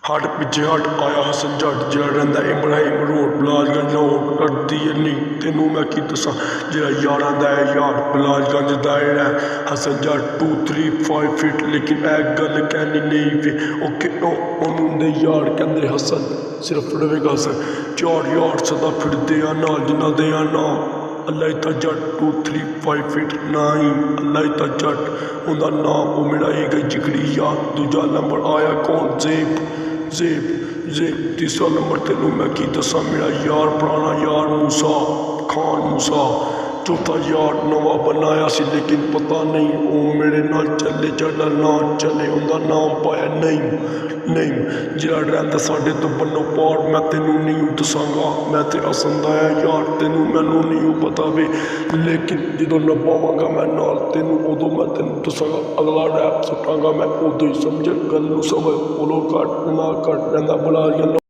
हट पिछे हट आया हसन जट जरा रहिंदा इब्राहिम रोड बलाजगंज लाहौर करदी है नहीं तेनू मैं की दसा जरा यारां दा है यार बलाजगंज दा है हसन जट 235 फीट लेकिन ए गल कहनी नहीं वे ओके ओनू दे यार कहंदे हसन सिर्फ रवेगा हसन 4 यार सदा फिरदे आ नाल जिन्हां दे आ नाम अल्लाह ता जट 235 फीट नहीं अल्लाह ता जट उनका नाम वो मेरा एक जिगरी यार दूजा नंबर आया कौन जेब तीसरा नंबर तेनों मैं की दसा मेरा यार पुराना यार मूसा खान मूसा चौथा यार नवा बनाया सी लेकिन पता नहीं वो मेरे नाल चले जाना ना चले उनका नाम पाया नहीं जरा रहिंदा साडे तो बन्नो पार मैं तेनों नहीं दसांगा मैं तो हसन दा है यार तेनों मैनू नहीं पता वे लेकिन जो नभावांगा मैं नाल तेनों उदों मैं तेनों दसांगा अगला रैप सुटांगा मैं उदों ही समझ गल नूं समझ बोलो घट ना घट रहिंदा बलाजगंज